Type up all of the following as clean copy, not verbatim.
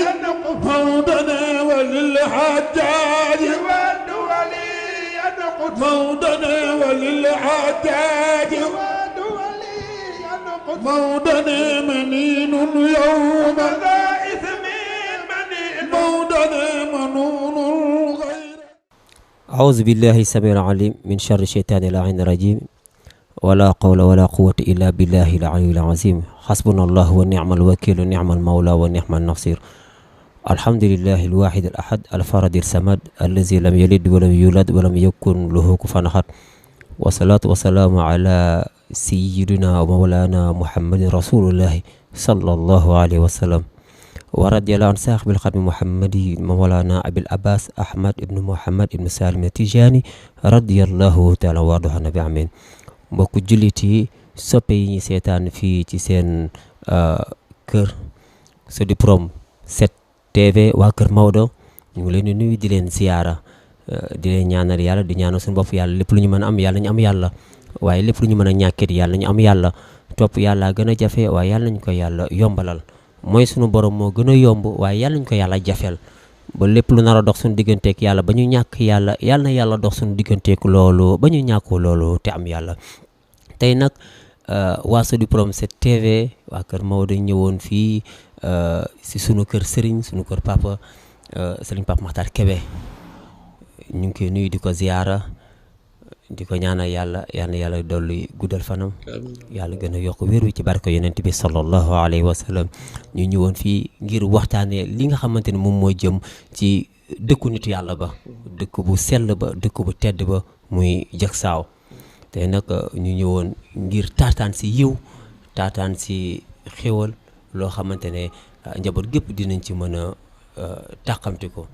موضنا وللحجاج موضنا وللحجاج موضنا منين يوم موضنا منون غير. أعوذ بالله السميع العليم من شر الشيطان اللعين الرجيم ولا قول ولا قوة إلا بالله العلي العظيم حسبنا الله ونعم الوكيل ونعم المولى ونعم النصير. الحمد لله الواحد الأحد الفرد الصمد الذي لم يلد ولم يولد ولم يكن له كفوا أحد والصلاة والسلام على سيدنا ومولانا محمد رسول الله صلى الله عليه وسلم ورضي الله عن صاحب الخاتم محمد مولانا أبي العباس أحمد بن محمد بن سالم التجاني رضي الله تعالى وارضاه عن النبي آمين. mbokku jullit yi soppe yi ñu seetaan fii ci seen kër Sodi Prom 7 TV waa kër Maodo ñu ngi leen di nuyu di leen ziyaara di leen ñaanal yàlla di ñaanal suñu bopp yàlla lépp lu ñu mën a am yàlla ñu am yàlla waaye lépp lu ñu mën a ñàkkit yàlla ñu am yàlla topp yàlla gën a jafe waaye yàlla nañu ko yàlla yombalal mooy suñu borom moo gën a yomb waaye yàlla nañu ko yàlla jafeel ba lépp lu nar a dox suñu digganteek yàlla ba ñu ñàkk yàlla yàlla na yàlla dox suñu digganteek loolu ba ñu ñàkku loolu te am yàlla. tey nag waa Sodi Prom 7 TV waa kër Maodo ñëwoon fii si sunu kër Serigne sunu kër papa Serigne Pape Makhtar Kébé ñu ngi koy nuyu di ko ziyaara di ko ñaanal yàlla yal na yàlla dolli guddal fanam yàlla gën a yokk wér wi ci barke yonent bi sallallahu alayhi wa sallam. ñu ñëwoon fii ngir waxtaanee li nga xamante ne moom mooy jëm ci dëkku nitu yàlla ba dëkk bu sell ba dëkk bu tedd ba muy Jaksaaw. te nag ñu ñëwoon ngir taataan si yiw taataan si xéwal loo xamante ne njaboot gépp dinañ ci mën a tàqamti ko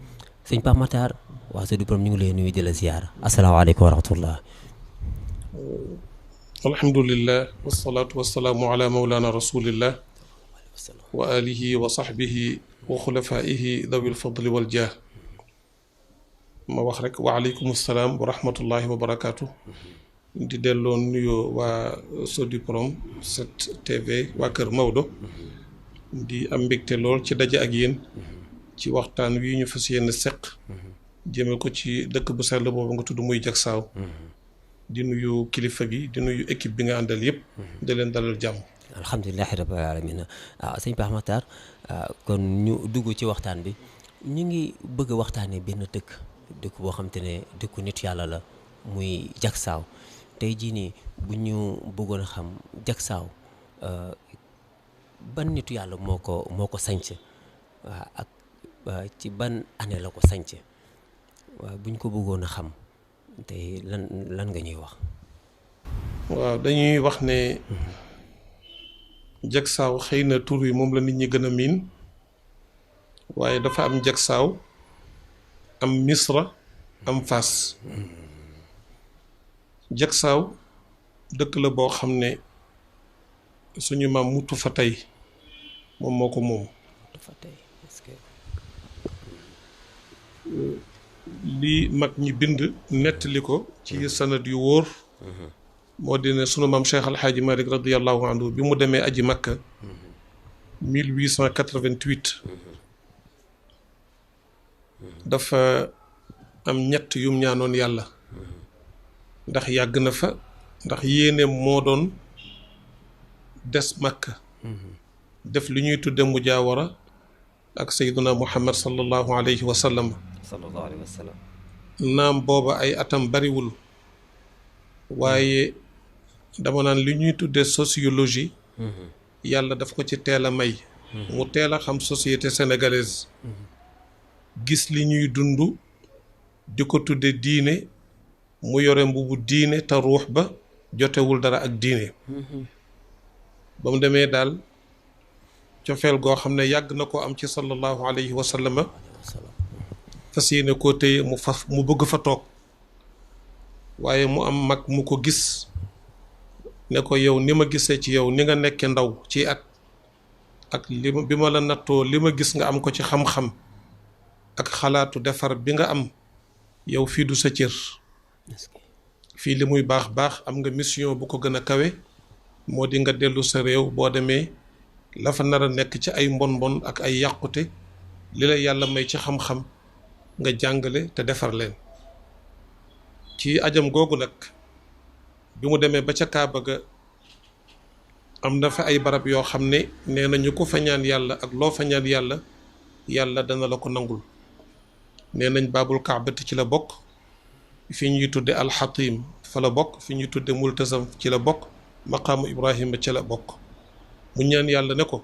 sëñ Pape Makhtar waa Sodi Prom ñu ngi lay nuyu di la ziyaara asalaamaaleykum wa rahmatullah. alhamdulillah wasalaatu wasalaamu ala mawlana rasulillah wa alihi wa sahbihi wa xulafaihi dawil fadli wal jah. ma wax rek wa aleykum salaam wa rahmatullahi wa barakaatu. di delloo nuyoo waa Sodi Prom 7 TV waa kër Maodo di am mbégte lool ci daje ak yéen ci waxtaan wi ñu fas yéene seq jëme ko ci dëkk bu sell boobu nga tudd muy Jaksaaw di nuyu kilifa gi di nuyu équipe bi nga àndal yëpp di leen dalal jàmm. alhamdulilahi rabbil alamin. sëñ Pape Makhtar kon ñu dugg ci waxtaan bi ñu ngi bëgg a waxtaanee benn dëkk boo xam te ne dëkku nit yàlla la muy Jaksaaw. tey jii nii bu ñu bëggoon a xam Jaksaaw ban nitu yàlla moo ko sanc waaw ak ci ban année la ko sanc waaw bu ñu ko bëggoon a xam tey lan nga ñuy wax. waaw dañuy wax ne Jaksaaw xëy na tur wi moom la nit ñi gën a miin waaye dafa am Jaksaaw am Misra am Fass. Jaksaaw dëkk la boo xam ne suñu maam mutu fa tey moom moo ko moom. lii mag ñi bind nettali ko ci sanad yu wóor moo di ne sunu maam Cheikh Alhaaji Malick radiyallahu anhu bi mu demee aji Makka 1888 dafa am ñett yum ñaanoon yàlla. ndax yàgg na fa ndax yéene moo doon des Makka def li ñuy tudde mujaawara ak sayyiduna Muhammad sallallahu alayhi wa sallam. naam booba ay atam bariwul waaye dama naan li ñuy tudde sociologie yàlla daf ko ci teel a may mu teel a xam société sénégalaise gis li ñuy dund di ko tudde diine mu yore mbubu diine te ruux ba jotewul dara ak diine ba mu demee daal cofeel goo xam ne yàgg na ko am ci sallallahu alayhi wa sallam fas yéene koo téye mu bëgg fa toog waaye mu am mag mu ko gis ne ko yow ni ma gisee ci yow ni nga nekke ndaw ci at ak bi ma la nattoo li ma gis nga am ko ci xam-xam ak xalaatu defar bi nga am yow fii du sa cër fii li muy baax baax am nga mission bu ko gën a kawe moo di nga dellu sa réew boo demee la fa nar a nekk ci ay mbon mbon ak ay yàqute li la yàlla may ci xam-xam nga jàngale te defar leen. ci ajam googu nag bi mu demee ba ca Kaaba ga am na fa ay barab yoo xam ne nee na ñu ko fa ñaan yàlla ak loo fa ñaan yàlla yàlla dana la ko nangul. nee nañ baabul kaabati ci la bokk, fi ñuy tudde alxatim fa la bokk, fi ñuy tudde multazam ci la bokk, maqaamu Ibrahima ci la bokk. mu ñaan yàlla ne ko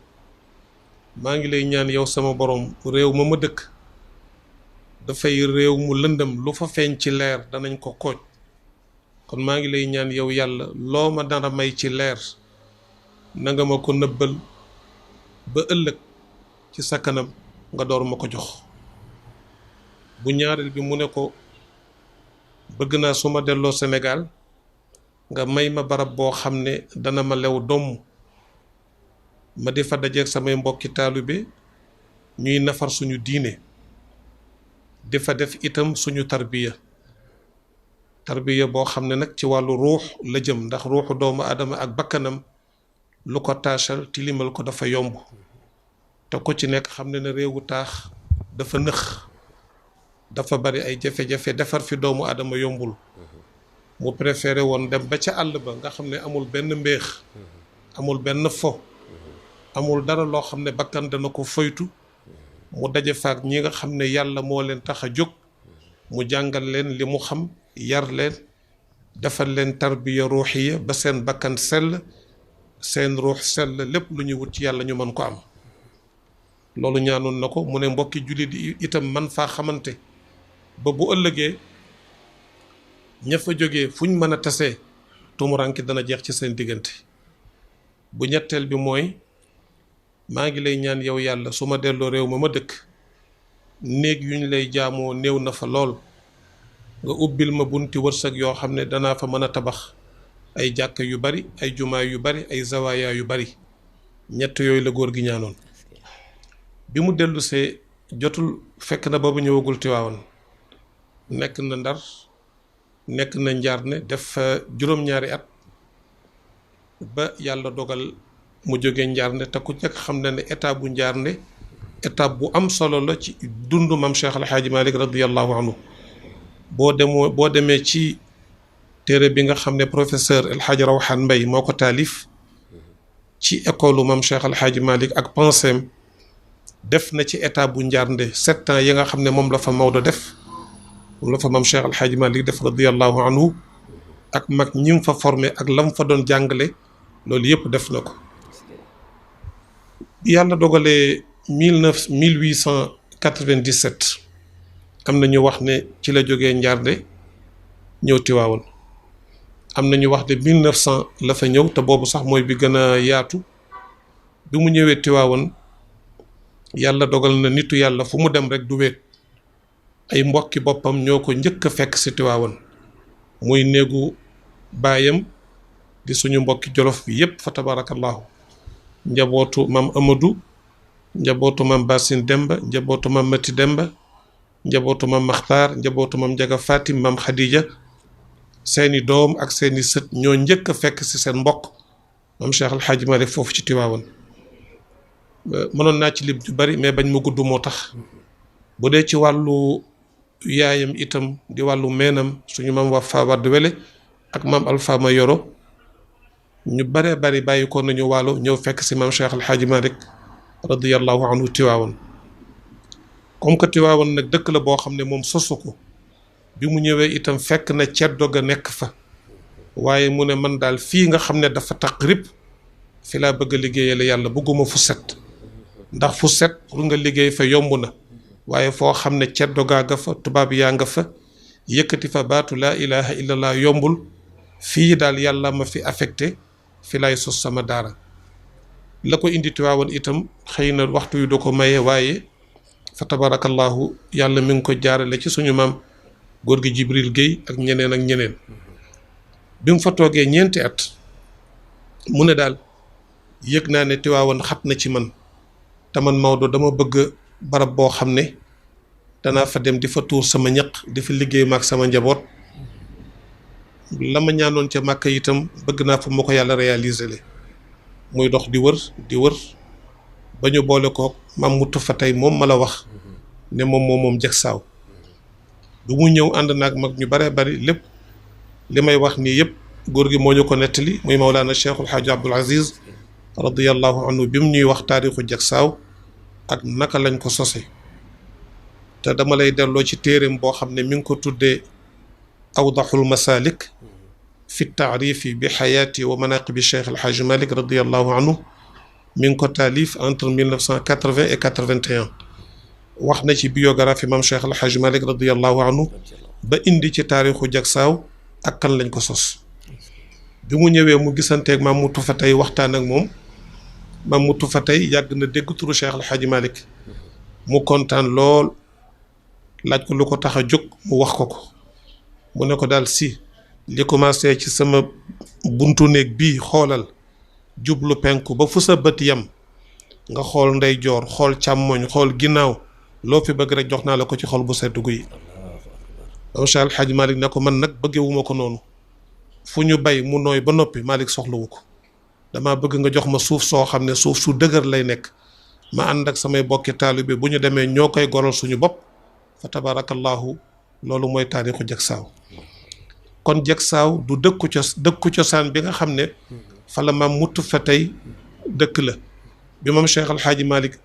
maa ngi lay ñaan yow sama borom réew ma dëkk dafay réew mu lëndëm, lu fa feeñ ci leer danañ ko kooj. kon maa ngi lay ñaan yow yàlla loo ma dara may ci leer na nga ma ko nëbbal ba ëllëg ci sa kanam nga door ma ko jox. bu ñaareel bi mu ne ko bëgg naa su ma delloo Sénégal nga may ma barab boo xam ne dana ma lew domm, ma di fa dajeeg samay mbokki taalibe ñuy nafar suñu diine, di fa def itam suñu tarbiya boo xam ne nag ci wàllu ruux la jëm, ndax ruuxu doomu aadama ak bakkanam lu ko taachal tilimal ko dafa yomb. te ko ci nekk xam ne réewu taax dafa nëx, dafa bari ay jafe-jafe, defar fi doomu aadama yombul. mu préféré woon dem ba ca àll ba nga xam ne amul benn mbéex, amul benn fo, amul dara loo xam ne bakkan dana ko foytu, mu daje faak ñi nga xam ne yàlla moo leen tax a jóg, mu jàngal leen li mu xam, yar leen, defal leen tarbiya ruuxiya ba seen bakkan sell, seen ruux sell, lépp lu ñuy wut ci yàlla ñu mën ko am. loolu ñaanoon na ko. mu ne mbokki jullit yi itam man faa xamante ba bu ëllëgee ña fa jógee fuñ mën a tasee tumuranki dana jeex ci seen diggante. bu ñetteel bi mooy maa ngi lay ñaan yow yàlla su ma delloo réew ma dëkk néeg yu ñu lay jaamoo néew na fa lool, nga ubbil ma bunti wërsëg yoo xam ne danaa fa mën a tabax ay jàkka yu bari, ay jumaa yu bari, ay zawaaya yu bari. ñett yooyu la góor gi ñaanoon. bi mu dellusee jotul, fekk na boobu ñëwagul Tiwaawan, nekk na Ndar, nekk na Njaarne, def fa juróom-ñaari at ba yàlla dogal mu jóge Njaarne. te ku nekk xam na ne étape bu Njaarne étape bu am solo la ci dundu maam Cheikh El Hadj Malick radiyallahu anhu. boo demee ci téere bi nga xam ne professeur El Hadj Rawhan Mbaye moo ko taalif ci école maam Cheikh El Hadj Malick ak penseem, def na ci étape bu Njaarnde 7 ans yi nga xam ne moom la fa Maodo def, moom la fa maam Cheikh El Hadj Malick def radiyallahu anhu, ak mag ñi mu fa formé ak lam fa doon jàngale, loolu yëpp def na ko. yàlla dogalee 1897 am na ñu wax ne ci la jógee Njaarnde ñëw Tiwaawan, am na ñu wax ne 1900 la fa ñëw, te boobu sax mooy bi gën a yaatu. bi mu ñëwee Tiwaawan yàlla dogal na nitu yàlla fu mu dem rek du wéet, ay mbokki boppam ñoo ko njëkk a fekk si Tiwaawan, muy néegu baayam di suñu mbokki jolof bi yépp fa tabarakallahu, njabootu maam Amadou, njabootu maam Basin Demba, njabootu maam Mati Demba, njabootu maam Maxtaar, njabootu maam Njaga Fatim, maam Xadija, seeni doom ak seeni sët ñoo njëkk a fekk si seen mbokk maam Cheikh El Hadj Malick foofu ci Tiwaawan. mënoon naa ci lim ju bari mais bañ ma gudd moo tax. bu dee ci wàllu yaayam itam di wàllu meenam suñu maam Wafa Wadd Wele ak maam Alpha Ma Yoro, ñu baree bari bàyyi ko nañu waalo ñëw fekk si maam Cheikh El Hadj Malick radiyallahu anhu Tiwaawan. comme que Tiwaawan nag dëkk la boo xam ne moom sosu ko, bi mu ñëwee itam fekk na ceddo ga nekk fa, waaye mu ne man daal fii nga xam ne dafa taqrib fi laa bëgg a liggéeyale yàlla, bëgguma fu set, ndax fu set pour nga liggéey fa yomb na, waaye foo xam ne ceddo gaa nga fa, tubaab yaa nga fa, yëkkati fa baatu laa ilaha illallah yombul. fii daal yàlla ma fi affecté, fi laay sos sama daara. la ko indi Tiwaawan itam xëy na waxtu yu du ko maye, waaye fa tabarakallahu yàlla mi ngi ko jaarale ci suñu maam góor gi Jibril Guèye ak ñeneen ak ñeneen. bi mu fa toogee ñeenti at mu ne daal yëg naa ne Tiwaawan xat na ci man, te man Maodo dama bëgg barab boo xam ne danaa fa dem di fa tuur sama ñaq, di fa liggéey maak sama njaboot. la ma ñaanoon ca Màkka itam bëgg naa fa ma ko yàlla réaliser le muy dox di wër ba ñu boole kook maam mutu fa tey moom ma la wax ne moom Jaksaaw du mu ñëw ànd naag mag ñu bare bari lépp li may wax nii yëpp góor gi moo ñu ko nettali muy Mawlana Cheikhul Hadj Abdoul Aziz radiyallahu anhu bi mu ñuy wax taarixu Jaksaaw ak naka lañ ko sose te dama lay delloo ci téereem boo xam ne mi ngi ko tuddee awdaxul masalik fi taarifi bi xayaati wa manaqibi Cheikh El Hadj Malick radiyallahu anhu mi ngi ko taalif entre 1980 et 81 wax na ci biographie maam Cheikh El Hadj Malick radiyallahu anhu ba indi ci taarixu Jaksaaw ak kan lañ ko sos bi mu ñëwee mu gisanteeg maam Mutu fa tey waxtaan ak moom maam Mutu fa tey yàgg na dégg turu Cheikh El Hadj Malick mu kontaan lool laaj ko lu ko tax a jóg mu wax ko mu ne ko daal si li commencé ci sama buntu néeg bii xoolal jublu penku ba fu sa bët yem nga xool ndeyjoor xool càmmoñ xool ginnaaw loo fi bëgg rek jox naa la ko ci xol bu sedd guy. Cheikh El Hadj Malick ne ko man nag bëggewuma ko noonu fu ñu bay mu nooy ba noppi Malick soxlawu ko dama bëgg nga jox ma suuf soo xam ne suuf su dëgër lay nekk ma ànd ak samay bokki taalibe bu ñu demee ñoo koy goral suñu bopp fa tabarakallahu loolu mooy taarixu Jaksaaw kon Jaksaaw du dëkku cosaan bi nga xam ne fa la maam Mutu fa tey dëkk la bi moom Cheikh El Hadj Malick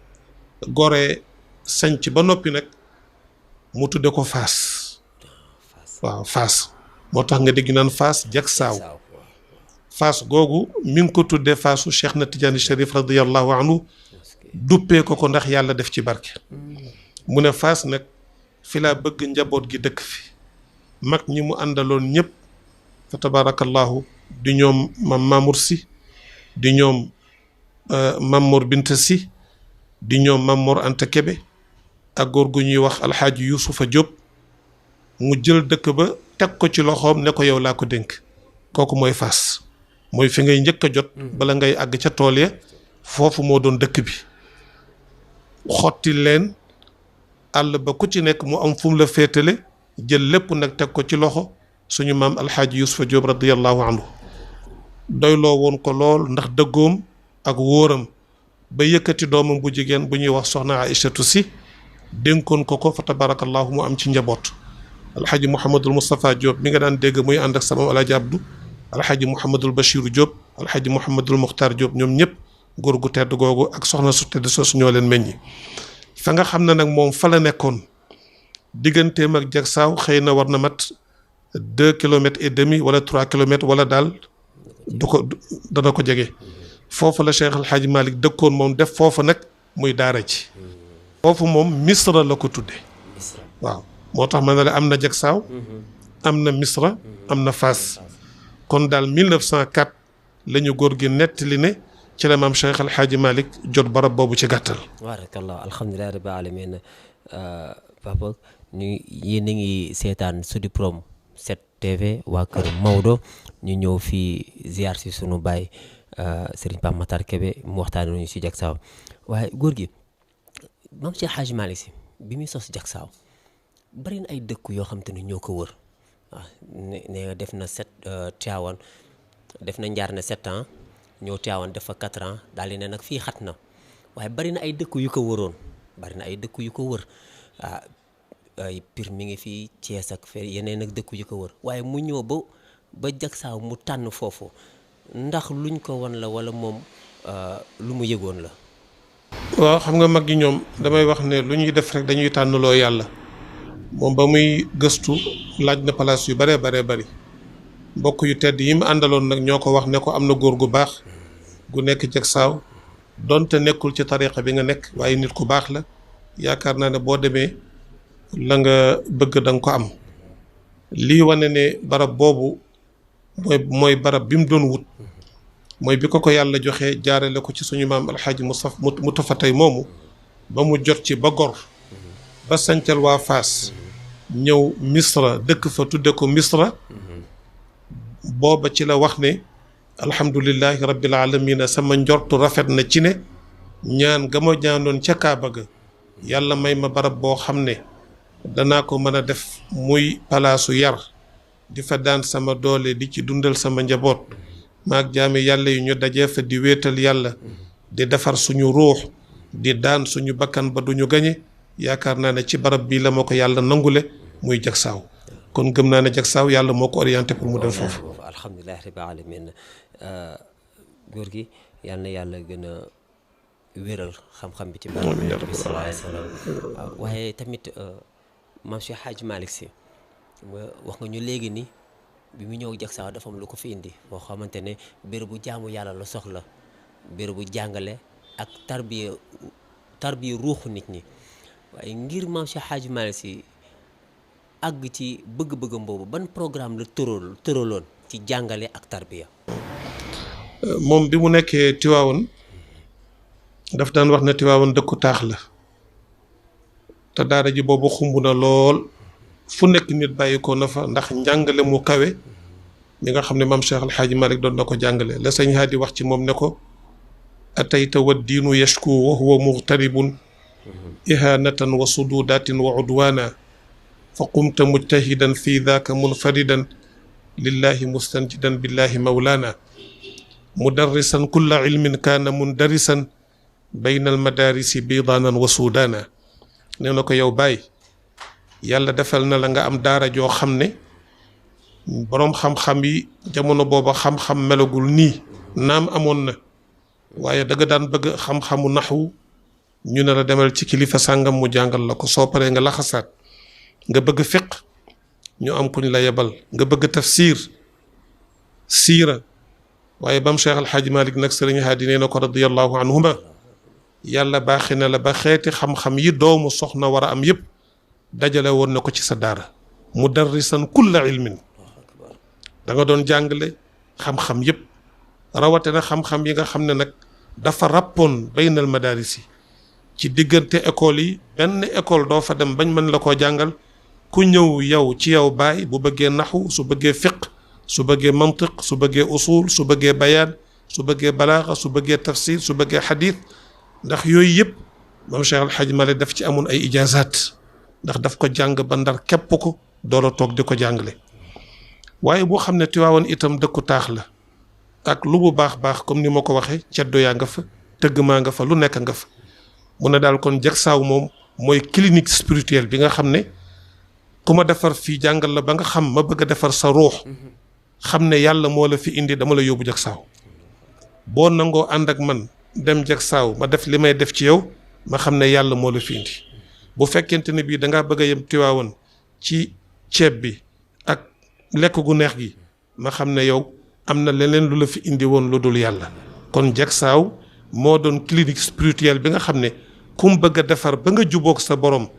goree sanc ba noppi nag mu tudde ko Faas waaw Faas moo tax nga dégg naan Faas Jaksaaw Faas googu mi ngi ko tuddee Faasu Cheikh na Tidiane Chérif radiyallahu anhu duppee ko ndax yàlla def ci barke mu ne Faas nag fi laa bëgg njaboot gi dëkk fi mag ñi mu àndaloon ñëpp fa tabarakallahu di ñoom mam Mamour si di ñoom Mamour Binta si di ñoom Mamour Anta Kebe ak góor gu ñuy wax alxaaji Yuusufa Jóob mu jël dëkk ba teg ko ci loxoom ne ko yow laa ko dénk kooku mooy Faas mooy fi ngay njëkk a jot bala ngay àgg ca tool ya foofu moo doon dëkk bi xotti leen àll ba ku ci nekk mu am fu mu la féetale jël lépp nag teg ko ci loxo suñu maam alxaaji Yuusufa Jóob radiyallahu anhu doyloo woon ko lool ndax dëggoom ak wóoram ba yëkkati doomam bu jigéen bu ñuy wax soxna Aïchatu si dénkoon ko fa tabarakallahu mu am ci njaboot alxaaji Mouhamadul Moustapha Diop mi nga daan dégg muy ànd ak sama alaaji Abdou alxaaji Mouhamadul Bachiru Diop alxaaji Mouhamadul Muxtaar Diop ñoom ñëpp góor gu tedd googu ak soxna su tedd soosu ñoo leen meññi fa nga xam ne nag moom fa la nekkoon digganteem ak Jaksaaw xëy na war na mat 2 kilomètres et demi wala 3 kilomètres wala daal dana ko jege foofu la Cheikh El Hadj Malick dëkkoon moom def foofu nag muy daara ji foofu moom Misra la ko tudde waaw moo tax ma ne la am na Jaksaaw am na Misra am na Faas kon daal 1904 la ñu góor gi nettali ne ci la maam Cheikh El Hadj Malick jot barab boobu ci gàttal. barakallah alhamdulilah rabbil alamin papa ñu yéen a ngi seetaan Sudiprom 7TV waa kër Maodo ñu ñëw fii ziar si sunu baay Serigne Pape Matar Kébé mu waxtaanee ñu si Jaksaaw waaye góor gi maam Cheikh El Hadj Malick si bi muy sos Jaksaaw bari na ay dëkk yoo xam te ne ñoo ko wër waaw ne def na Tiwaawan def na njaar na 7 ans ñëw Tiwaawan def fa 4 ans daal di ne nag fii xat na waaye bari na ay dëkk yu ko wëroon bari na ay dëkk yu ko wër ay Pire mi ngi fii Thiès ak fe yeneen ak dëkk yu ko wër waaye mu ñëw ba Jaksaaw mu tànn foofu ndax luñ ko won la wala moom lu mu yëgoon la. waaw xam nga mag ñi ñoom damay wax ne lu ñuy def rek dañuy tànnloo yàlla moom ba muy gëstu laaj na place yu bare bari mbokk yu tedd yi mu àndaloon nag ñoo ko wax ne ko am na góor gu baax gu nekk Jaksaaw donte nekkul ci tariqa bi nga nekk waaye nit ku baax la yaakaar naa ne boo demee la nga bëgg da nga ko am lii wane ne barab boobu mooy barab bi mu doon wut mooy bi ko yàlla joxe jaarale ko ci suñu maam alxaaji Mustafa tey moomu ba mu jot ci ba gor ba sancal waa Faas ñëw Misra dëkk fa tudde ko Misra booba ci la wax ne alhamdulillahi rabbil alamina sama njortu rafet na ci ne ñaan ga ma ñaanoon ca Kaaba ga yàlla may ma barab boo xam ne danaa ko mën a def muy palaasu yar di fa daan sama doole di ci dundal sama njaboot maag jaami yàlla yu ñu dajee fa di wéetal yàlla di defar suñu ruux di daan suñu bakkan ba duñu gañe yaakaar naa ne ci barab bii la ma ko yàlla nangule muy Jaksaaw kon gëm naa ne Jaksaaw yàlla moo ko orienté pour mu dem foofu. alhamdulilah rabbil alamin góor gi yal na yàlla gën a wéral xam-xam bi ci barab bi sallallahu alayhi wa sallam waaye tamit maam Cheikh Hadj Malick Sy wax nga ñu léegi ni bi mu ñëw Jaksaaw dafa am lu ko fi indi boo xamante ne bérébu jaamu yàlla la soxla bérébu jàngale ak tarbiya ruuxu nit ñi waaye ngir maam Cheikh Hadj Malick Sy àgg ci bëgg-bëggam boobu ban programme la tëraloon ci jàngale ak tarbiya. moom bi mu nekkee Tiwaawoon daf daan wax ne Tiwaawoon dëkku taax la te daara ji boobu xumb na lool fu nekk nit bàyyi ko na fa ndax njàngale mu kawe mi nga xam ne maam Cheikh Al Hadj Malick doon na ko jàngale la sëñ Haadi wax ci moom ne ko atayta wa diinu yashku wa huwa mughtaribun ihanatan wa sududatin wa udwana fa qumta mujtahidan fi daaka munfaridan lillahi mustanjidan billahi mawlana mudarrisan kulla ilmin kaana mundarisan bayna almadarisi bidanan wa sudaana nee na ko yow Baay yàlla defal na la nga am daara joo xam ne boroom xam-xam yi jamono booba xam-xam melagul nii naam amoon na waaye danga daan bëgg xam-xamu naxwu ñu ne la demal ci kilifa sàngam mu jàngal la ko soo paree nga laxasaat nga bëgg fiq ñu am kuñ la yebal nga bëgg tafsir siira waaye bam Cheikh Al Hadj Malick nag sëriñ Haadi nee na ko radiyallahu anhuma yàlla baaxi na la ba xeeti xam-xam yi doomu soxna war a am yëpp dajale woon na ko ci sa daara mudarrisan kulla ilmin da nga doon jàngale xam-xam yëpp rawate na xam-xam yi nga xam ne nag dafa rappoon baynal madaris yi ci diggante école yi benn école doo fa dem bañ mën la koo jàngal ku ñëw yow ci yow Baay bu bëggee naxu su bëggee fiq su bëggee mantiq su bëggee usul su bëggee bayaan su bëggee balaaxa su bëggee tafsir su bëggee xadiis ndax yooyu yëpp moom Cheikh Al Hadj Malick daf ci amoon ay ijaazaat ndax daf ko jàng ba ndar képp ko door a toog di ko jàngale waaye boo xam ne Tiwaawan itam dëkku taax la ak lu bu baax baax comme ni ma ko waxee ceddo yaa nga fa tëgg maa nga fa lu nekk nga fa mu ne daal kon Jaksaaw moom mooy clinique spirituelle bi nga xam ne ku ma defar fii jàngal la ba nga xam ma bëgg a defar sa ruux xam ne yàlla moo la fi indi dama la yóbbu Jaksaaw boo nangoo ànd ak man dem Jaksaaw ma def li may def ci yow ma xam ne yàlla moo la fi indi bu fekkente ne bii da ngaa bëgg a yem Tiwaawan ci ceeb bi ak lekk gu neex gi ma xam ne yow am na leneen lu la fi indi woon lu dul yàlla kon Jaksaaw moo doon clinique spirituelle bi nga xam ne ku mu bëgg a defar ba nga jubóog sa borom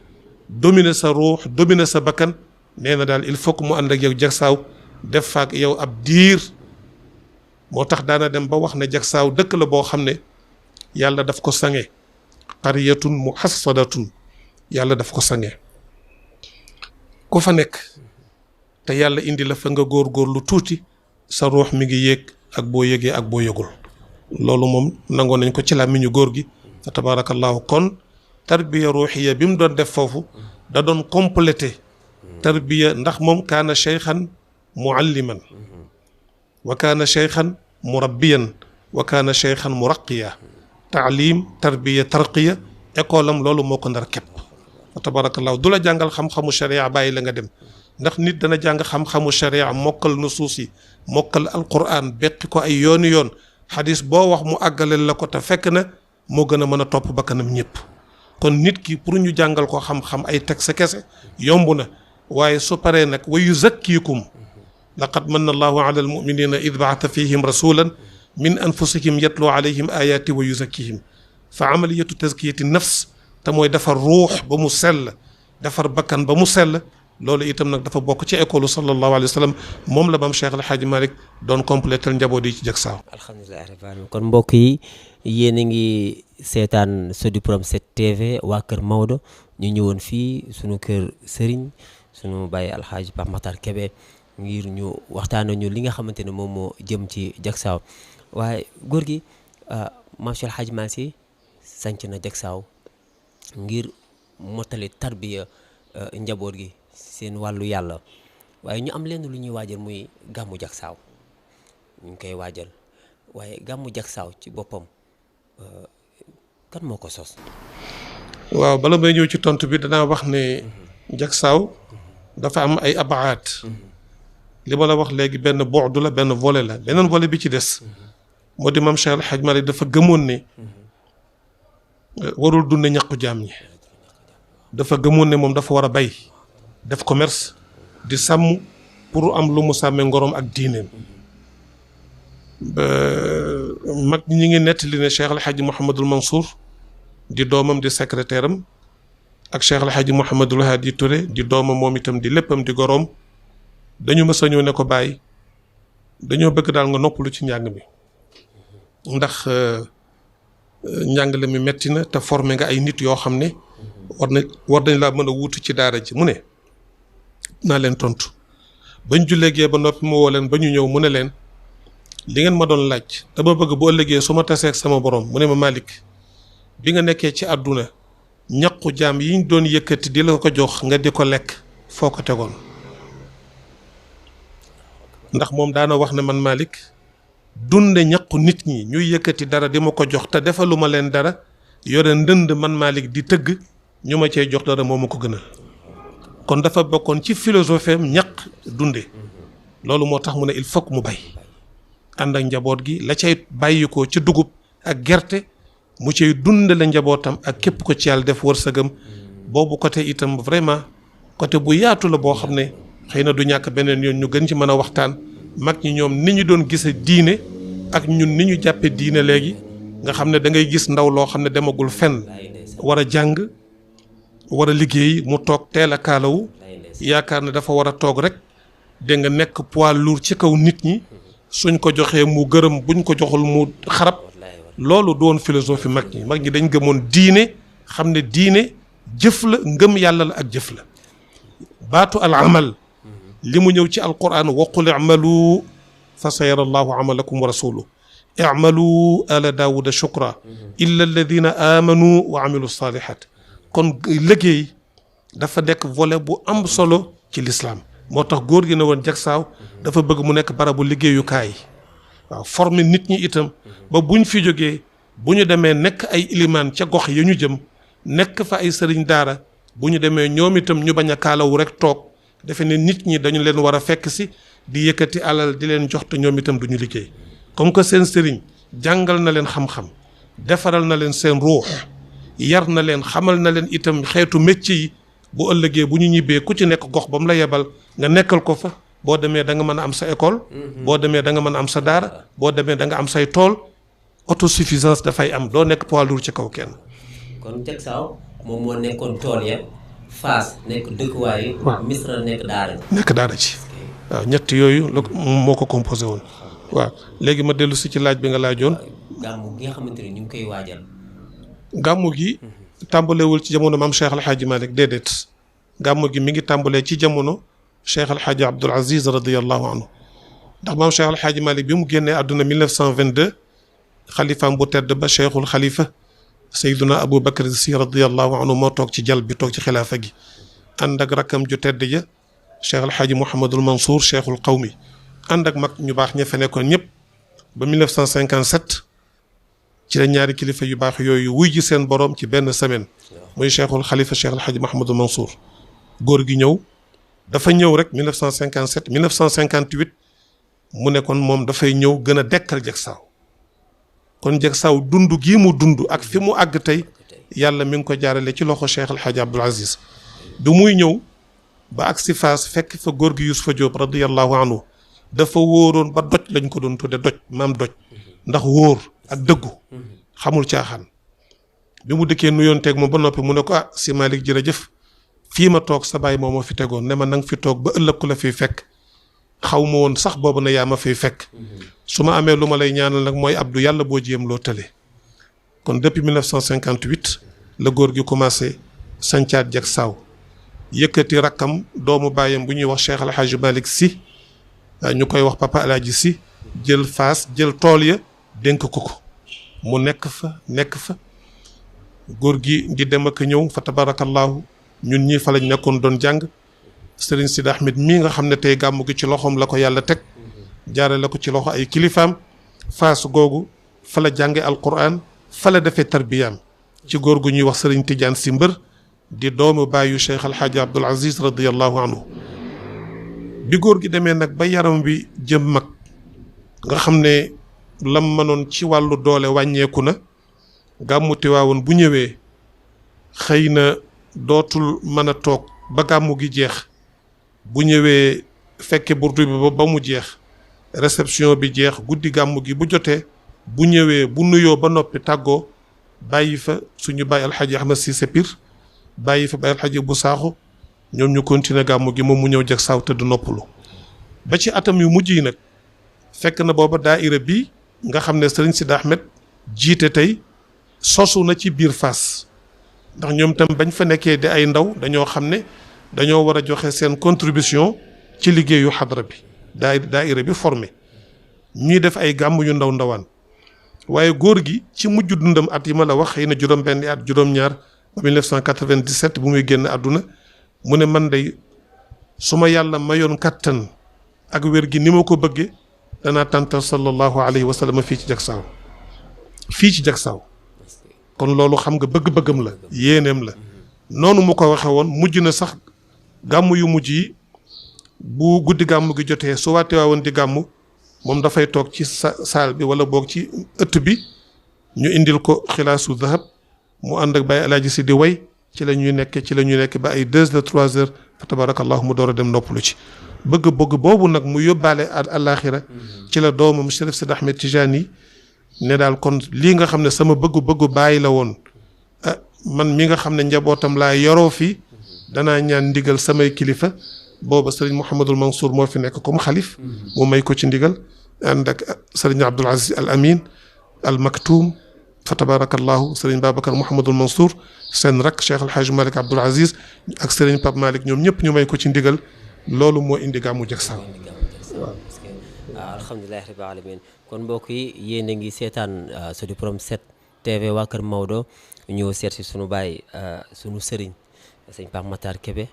dominer sa ruux dominer sa bakkan nee na daal il faut que mu ànd ak yow Jaksaaw def faak yow ab diir moo tax daana dem ba wax ne Jaksaaw dëkk la boo xam ne yàlla daf ko sange qaryatun muhassadatun yàlla daf ko sange ku fa nekk te yàlla indi la fa nga góor lu tuuti sa ruux mi ngi yéeg ak boo yëgee ak boo yëgul loolu moom nangoo nañ ko ci làmmiñu góor gi fa tabarakallahu kon tarbiya ruuxiya bi mu doon def foofu da doon complété tarbiya ndax moom kaana cheykhan mualliman wa kaana cheykhan murabbiyan wa kaana cheykhan muraqiya taalim tarbiya tarqiya école am loolu moo ko ndar képp fa tabarakallahu du la jàngal xam-xamu sharia bàyyi la nga dem ndax nit dana jàng xam-xamu sharia mokkal nusuus yi mokkal alquran beqi ko ay yooni yoon xadis boo wax mu àggaleel la ko te fekk na moo gën a mën a topp bakkanam ñëpp kon nit ki pour ñu jàngal ko xam-xam ay teg sa kese yomb na waaye su paree nag wa yuzakkikum laqad manna allahu ala almuminina id baata fihim rasulan min anfusihim yatlu alayhim ayati wa yuzakkihim fa amaliyatu tazkiyati nafs te mooy defar ruux ba mu sell defar bakkan ba mu sell loolu itam nag dafa bokk ci école sallallahu alayhi wa sallam moom la maam Cheikh El Hadj Malick doon complétal njaboot yi ci Jaksaaw. alhamdulilah rabbil alamin kon mbokk yi yéen a ngi seetaan Sodiprom 7 TV waa Kër Maodo ñu ñëwoon fii sunu kër Serigne sunu bàyyi Alhaji Pape Makhtar Kébé ngir ñu waxtaanee ñu li nga xamante ne moom moo jëm ci Jaksaaw waaye góor gi maam Cheikh El Hadj Malick Sy sanc na Jaksaaw ngir mottali tarbiya njaboot gi. seen wàllu yàlla waaye ñu am lenn lu ñuy waajal muy gàmmu Jaksaaw ñu ngi koy waajal waaye gàmmu Jaksaaw ci boppam kan moo ko sos. waaw bala may ñëw ci tontu bi danaa wax ne jagsaaw dafa am ay abaat li ma la wax léegi benn bu'du la benn volet la beneen volet bi ci des moo di maam Cheikh El Hadj Malick dafa gëmoon ne warul dunde ñaqu jaam ñi dafa gëmoon ne moom dafa war a bay def commerce di sàmm pour am lu mu sàmmee ngorom ak diineem mag ñi ngi nettali ne Cheikh El Hadj Mouhamadul Mansour di doomam di secrétaire am ak Cheikh El Hadj Mouhamadul Hadi Touré di doomam moom itam di léppam di goroom dañu mës a ñëw ne ko bàyyi dañoo bëgg daal nga noppalu ci njàng mi ndax njàngale mi metti na te formé nga ay nit yoo xam ne war nañ laa mën a wuutu ci daara ji mu ne naa leen tontu bañ jullee gee ba noppi mu woo leen ba ñu ñëw mu ne leen li ngeen ma doon laaj dama bëgg bu ëllëgee su ma tasee ak sama borom mu ne ma Malick bi nga nekkee ci àdduna ñaqu jaam yi ñu doon yëkkati di la ko jox nga di ko lekk foo ko tegoon ndax moom daana wax ne man Malick dunde ñaqu nit ñi ñuy yëkkati dara di ma ko jox te defaluma leen dara yore ndënd man Malick di tëgg ñu ma cee jox dara moo ma ko gënal kon dafa bokkoon ci philosophie am ñaq dunde loolu moo tax mu ne il faut que mu bay ànd ak njaboot gi la cay bàyyi ko ci dugub ak gerte mu cay dundale njabootam ak képp ko ci yàlla def wërsëgam boobu côté itam vraiment côté bu yaatu la boo xam ne xëy na du ñàkk beneen yoon ñu gën ci mën a waxtaan mag ñi ñoom ni ñu doon gise diine ak ñun ni ñu jàppe diine léegi nga xam ne da ngay gis ndaw loo xam ne demagul fenn war a jàng war a liggéey mu toog teel a kaalawu yaakaar ne dafa war a toog rek dégg nga nekk poids lourd ci kaw nit ñi suñ ko joxee mu gërëm buñ ko joxul mu xarab loolu doon philosophie mag ñi dañ gëmoon diine xam ne diine jëf la ngëm yàlla la ak jëf la baatu al amal li mu ñëw ci alquran waqul i'malu fa sayara allahu amalakum wa rasuluhu i'malu ala daawuda shukra illa alladina amanu wa amilu salihat kon liggéey dafa nekk volet bu am solo ci l'islam moo tax góor gi ne woon jagsaaw dafa bëgg mu nekk barabu liggéeyukaay waaw former nit ñi itam ba buñ fi jógee bu ñu demee nekk ay ilimaan ca gox ya ñu jëm nekk fa ay sëriñ daara bu ñu demee ñoom itam ñu bañ a kaalawu rek toog defe ne nit ñi dañu leen war a fekk si di yëkkati alal di leen jox te ñoom itam duñu liggéey comme que seen sëriñ jàngal na leen xam-xam defaral na leen seen ruux yar na leen xamal na leen itam xeetu métier yi bu ëllëgee bu ñu ñibbee ku ci nekk gox ba mu la yebal nga nekkal ko fa boo demee da nga mën a am sa école boo demee da nga mën a am sa daara boo demee da nga am say tool autosuffisance dafay am doo nekk poids lourd ci kaw kenn. kon jagsaaw moom moo nekkoon tool ya Fass nekk dëkkuwaay. waaw Misra nekk daara ji. nekk daara ji waaw ñett yooyu la moo ko composé woon. waaw léegi ma dellu si ci laaj bi nga laajoon. gàmmu gi nga xamante ne ñu ngi koy waajal. gàmmu gi tàmbalewul ci jamono maam Cheikh El Hadj Malick déedéet gàmmu gi mi ngi tàmbalee ci jamono Cheikh El Hadj Abdoul Aziz radiyallahu anhu ndax maam Cheikh El Hadj Malick bi mu génnee àdduna 1922 xalifaam bu tedd ba Cheikhul Khalifa. Seyduna Abu Bakr Si radiyallahu anhu moo toog ci jal bi toog ci xilaafa gi ànd ak rakkam ju tedd ja Cheikh El Hadj Mouhamadul Mansour Cheikhul Qawmi ànd ak mag ñu baax ña fa nekkoon ñëpp ba 1957 ci la ñaari kilifa yu baax yooyu wuy ji seen borom ci benn semaine muy Cheikhul Khalifa Cheikh El Hadj Mouhamadul Mansour góor gi ñëw dafa ñëw rek 1957 1958 mu ne kon moom dafay ñëw gën a dekkal jagsaaw kon jagsaaw dund gii mu dund ak fi mu àgg tey yàlla mi ngi ko jaarale ci loxo Cheikh El Hadj Abdoul Aziz du muy ñëw ba ak si Faas fekk fa góor gi Yusufa Diop radiyallahu anhu dafa wóoroon ba doj lañ ko doon tudde doj maam doj ndax wóor ak dëggu xamul caaxaan bi mu dëkkee nuyoon teeg moom ba noppi mu ne ko ah si Malick jërëjëf fii ma toog sa baay moo ma fi tegoon ne ma nang fi toog ba ëllëg ku la fiy fekk xaw ma woon sax boobu na yaa ma fiy fekk su ma amee lu ma lay ñaanal nag mooy Abdou yàlla boo jéem loo tële kon depuis 1958 la góor gi commencé sancaat jagsaaw yëkkati rakkam doomu baayam bu ñuy wax Cheikh El Hadj Malick Sy ñu koy wax papa El Hadj Sy jël Faas jël tool ya dénk ko ko mu nekk fa góor gi di dem ak ñëw fa tabarakallahu ñun ñii fa lañ nekkoon doon jàng Serigne Sidi Ahmed mii nga xam ne tey gàmmu gi ci loxoom la ko yàlla teg jaarale ko ci loxo ay kilifaam Faas googu fa la jànge alquran fa la defee tarbiyaam ci góor gu ñuy wax sëriñ Tidiane si mbër di doomu bàyyu Cheikh Alxaaji Abdul Aziz radiyallahu anhu. bi góor gi demee nag ba yaram bi jëm mag nga xam ne lam mënoon ci wàllu doole wàññeeku na, gàmmu Tiwaawoon bu ñëwee xëy na dootul mën a toog ba gàmmu gi jeex. bu ñëwee fekke burdu bi ba mu jeex, réception bi jeex, guddi gàmmu gi bu jotee bu ñëwee bu nuyoo ba noppi tàggoo bàyyi fa suñu bàyyi alxaji Ahmed Cissé Pire, bàyyi fa bàyyi alxaji bu saaxu, ñoom ñu continuer gàmmu gi moom mu ñëw jag saaw tëdd noppalu. ba ci atam yu mujj yi nag fekk na booba daaira bi nga xam ne sëriñ Sidi Ahmed jiite tey sosu na ci biir Fass, ndax ñoom tam bañ fa nekkee di ay ndaw dañoo xam ne dañoo war a joxe seen contribution ci liggéeyu xadra bi daaira bi formé ñuy def ay gàmm yu ndaw ndawaan. waaye góor gi ci mujj dundam at yi ma la wax xëy na juróom-benni at juróom-ñaar ba 1997 bu muy génn àdduna mu ne man day su ma yàlla mayoon kattan ak wér gi ni ma ko bëggee danaa tàntal sallallahu alayhi wa sallam fii ci Jaksaaw fii ci Jaksaaw. kon loolu xam nga bëgg-bëggam la yéeneem la noonu mu ko waxe woon. mujj na sax gàmm yu mujj yi bu guddi gàmm gi jotee su waatee waawoon di gàmm moom dafay toog ci saal bi wala boog ci ëtt bi ñu indil ko xilaasu dahab mu ànd ak Baye Alaaji si di way ci la ñuy nekk ba ay 2 heures 3 heures fa tabarakallahu mu door a dem noppalu ci. bëgg-bëgg boobu nag mu yóbbaale àllaaxira ci la doomam Chérif Sidi Ahmed Tijani ne daal kon lii nga xam ne sama bëggu bàyyi la woon man mi nga xam ne njabootam laa yoroo fi danaa ñaan ndigal samay kilifa. booba sëriñ Mouhamadul Mansour moo fi nekk comme xalif mu may ko ci ndigal ànd ak sëriñ Abdul Aziz Al Amin Al Maktoum fa tabarakallahu sëriñ Babacar Mouhamadul Mansour seen rak Cheikh El Hadj Malick Abdoul Aziz ak sëriñ Pape Malick ñoom ñëpp ñu may ko ci ndigal. loolu moo indi gàmmu Jaksaaw. waaw alhamdulilah rabbil alamin kon mbokk yi yéen a ngi seetaan Sodi Prom 7 TV waa Kër Maodo ñëw seet si sunu baay sunu sëriñ sëñ Pape Matar Kébé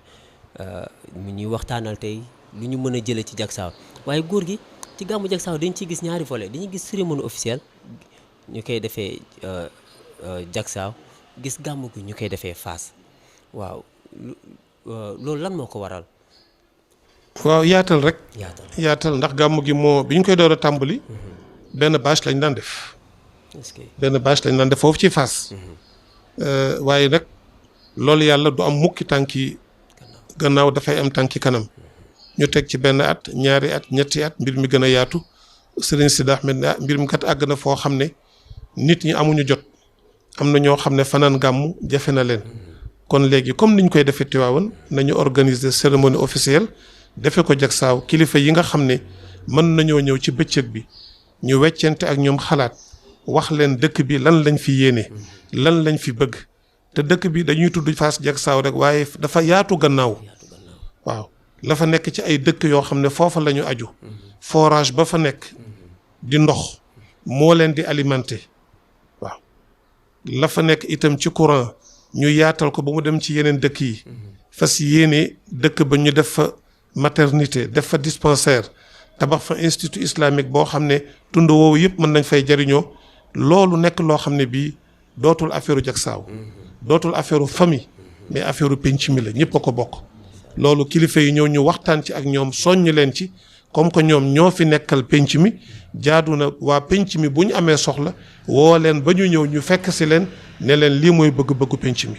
mu ñuy waxtaanal tey lu ñu mën a jëlee ci Jaksaaw. waaye góor gi ci gàmmu Jaksaaw dañ ciy gis ñaari volet dañuy gis cérémonie officielle ñu koy defee Jaksaaw gis gàmmu gi ñu koy defee Fass waaw loolu lan moo ko waral. waaw yaatal rek. yaatal ndax gàmmu gi moo bi ñu koy door a tàmbali. benn bâche lañ daan def. benn bâche lañ daan def foofu ci Fass. waaye nag loolu yàlla du am mukki tànki gannaaw dafay am tànki kanam. ñu teg ci benn at ñaari at ñetti at mbir mi gën a yaatu Serigne Sidi Ahmed mbir mi kat àgg na foo xam ne nit ñi amuñu jot. am na ñoo xam ne fanaan gàmmu jafe na leen. kon léegi comme niñ koy defee Tiwaawan nañu organiser cérémonie officielle. defe ko Jaksaaw kilifa yi nga xam ne mën nañoo ñëw ci bëccëg bi ñu weccente ak ñoom xalaat wax leen dëkk bi lan lañ fi yéene lan lañ fi bëgg te dëkk bi dañuy tudd Fass Jaksaaw rek waaye dafa yaatu gannaaw waaw la fa nekk ci ay dëkk yoo xam ne foofa la ñu aju forage ba fa nekk di ndox moo leen di alimenter waaw la fa nekk itam ci courant ñu yaatal ko ba mu dem ci yeneen dëkk yi fas yéene dëkk ba ñu def fa maternité def fa dispensaire tabax fa institut islamique boo xam ne tund woowu yëpp mën nañ fay jariñoo loolu nekk loo xam ne bii dootul affaire Jaksaaw dootul affaire famille mais affaire penc mi la ñëpp a ko bokk. loolu kilifa yi ñëw ñu waxtaan ci ak ñoom soññ leen ci comme que ñoom ñoo fi nekkal penc mi jaadu na waa penc mi bu ñu amee soxla woo leen ba ñu ñëw ñu fekk si leen ne leen lii mooy bëgg-bëggu penc mi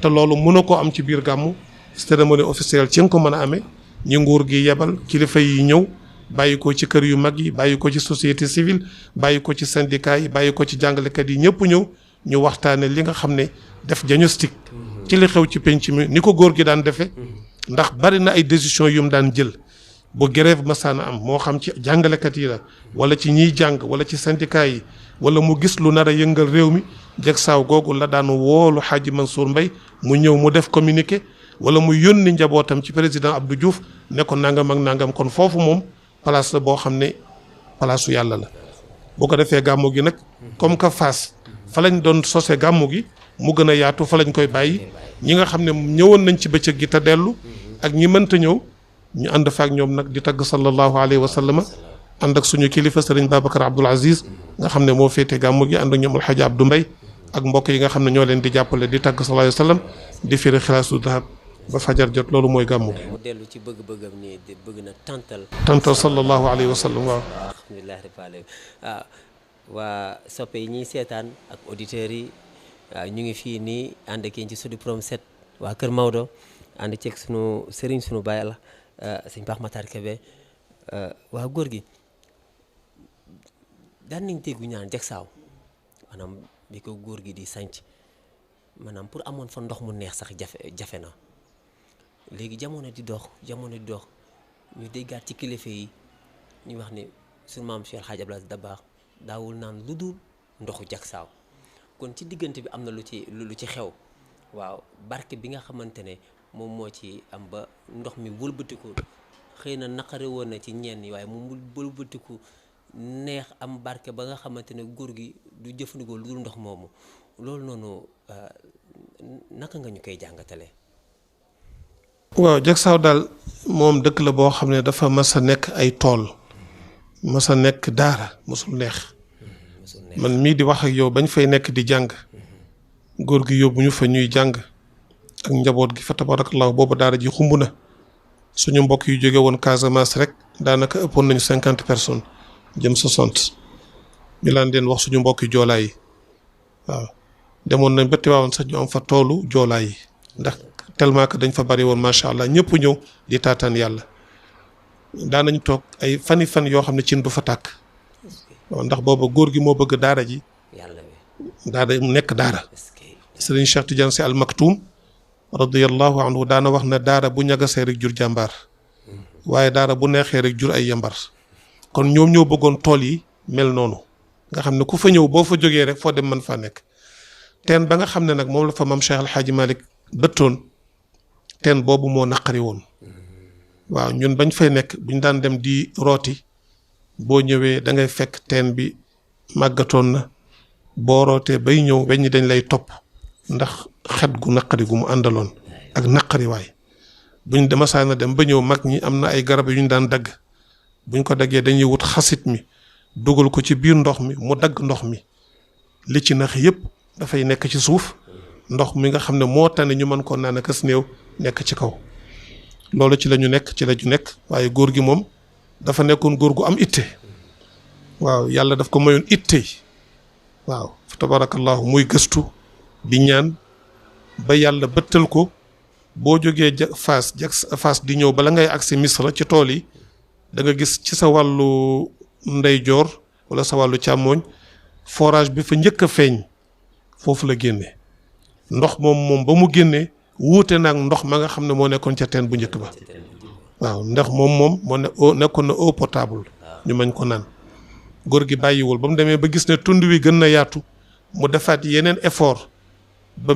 te loolu mën a koo am ci biir gàmmu cérémonie officielle ci nga ko mën a amee. ñi nguur gi yebal kilifa yi ñëw bàyyi ko ci kër yu mag yi bàyyi ko ci société civile bàyyi ko ci syndicat yi bàyyi ko ci jàngalekat yi ñëpp ñëw ñu waxtaane li nga xam ne def diagnostic ci li xew ci penc mi ni ko góor gi daan defee ndax bari na ay décision yu mu daan jël bu grève masaana am moo xam ci jàngalekat yi la wala ci ñiy jàng wala ci syndicat yi wala mu gis lu nar a yëngal réew mi Jaksaaw googu la daan woolu Hadji Mansour Mbaye mu ñëw mu def communiqué wala mu yónni njabootam ci président Abdou Diouf ne ko nangam ak nangam kon foofu moom place la boo xam ne place su yàlla la. boo ko defee gàmmu gi nag comme que Fass fa lañ doon sose gàmmu gi mu gën a yaatu fa lañ koy bàyyi ñi nga xam ne ñëwoon nañ ci bëccëg gi te dellu ak ñi mënta ñëw ñu ànd fa ak ñoom nag di tagg sallallahu alayhi wa sallam ànd ak suñu kilifa sëriñ Babacar Abdoul Aziz nga xam ne moo féete gàmmu gi ànd ak ñoom Alhaji Abdou Mbaye ak mbokk yi nga xam ne ñoo leen di jàppale di tàgg sallallahu alayhi wa sallam di firi xilaasu dahab ba fajar jot loolu mooy gàmmu gi. mu dellu ci bëgg-bëggam ni bëgg na tantal sallallahu alayhi wa sallam. waaw alhamdulilah rabbil alamin waa soppe yi ñuy seetaan ak auditeurs yi ñu ngi fii nii ànd ak yéen ci Sud Prom 7 waa Kër Maodo ànd ceeg sunu sëriñ sunu baay la sëñ Pape Matar Kébé waa góor gi daan nañ déggu ñaan jagsaaw maanaam bi ko góor gi di sanc maanaam pour amoon fa ndox mu neex sax jafe na léegi jamono di dox ñu déggaat ci kilifa yi ñu wax ni sunu maam Cheikh El Hadj Abdoul Aziz Dabakh daawul naan lu dul ndoxu jagsaaw kon ci diggante bi am na lu ci xew waaw barke bi nga xamante ne moom moo ci am ba ndox mi wëlbatiku xëy na naqare woon na ci ñenn yi waaye mu wëlbatiku neex am barke ba nga xamante ne góor gi du jëfandikoo lu dul ndox moomu loolu noonu naka nga ñu koy jàngatale. waaw jagsaaw daal moom dëkk la boo xam ne dafa mas a nekk ay tool mas a nekk daara mosul neex man mii di wax ak yow bañ fay nekk di jàng góor gi yóbbu ñu fa ñuy jàng ak njaboot gi fa tabarakallahu boobu daara ji xumb na suñu mbokk yu jóge woon Casamance rek daanaka ëppoon nañu 50 personnes jëm 60 ñu laan leen wax suñu mbokk yu joolaa yi waaw demoon nañ ba Tiwaawan sax ñu am fa toolu joolaa yi ndax tellement que dañ fa bari woon macha allah ñëpp ñëw di taataan yàlla daanañ toog ay fan yoo xam ne cin du fa tàkk waaw ndax booba góor gi moo bëgg daara ji daara mu nekk daara Sëriñ Cheikh Tidiane Sy Al Maktoum radiyallahu anhu daana wax na daara bu ñagasee rek jur jàmbaar waaye daara bu neexee rek jur ay yambar kon ñoom ñoo bëggoon tool yi mel noonu nga xam ne ku fa ñëw boo fa jógee rek foo dem mën faa nekk teen ba nga xam ne nag moom la fa maam Cheikh El Hadji Malick bëttoon teen boobu moo naqari woon waaw ñun bañ fay nekk buñ daan dem di rooti boo ñëwee da ngay fekk teen bi màggatoon na boo rootee bay ñëw weñ ñi dañ lay topp ndax xet gu naqari gu mu àndaloon ak naqari waay buñ demasaana dem ba ñëw mag ñi am na ay garab yu ñu daan dagg buñ ko daggee dañuy wut xasit mi dugal ko ci biir ndox mi mu dagg ndox mi li ci nax yépp dafay nekk ci suuf ndox mi nga xam ne moo tane ñu mën koo naan akas néew nekk ci kaw loolu ci la ñu nekk waaye góor gi moom dafa nekkoon góor gu am itte waaw yàlla daf ko mayoon itte waaw fa tabarakallahu muy gëstu di ñaan ba yàlla bëttal ko boo jógee Faas di ñëw bala ngay agsi Misra ci tool yi da nga gis ci sa wàllu ndeyjoor wala sa wàllu càmmooñ forage bi fa njëkk a feeñ foofu la génne ndox moom ba mu génnee wuute naag ndox ma nga xam ne moo nekkoon ca teen bu njëkk ba waaw ndax moom moo nekkoon na eau potable ñu mañ ko naan góor gi bàyyiwul ba mu demee ba gis ne tund wi gën na yaatu mu defaat yeneen effort ba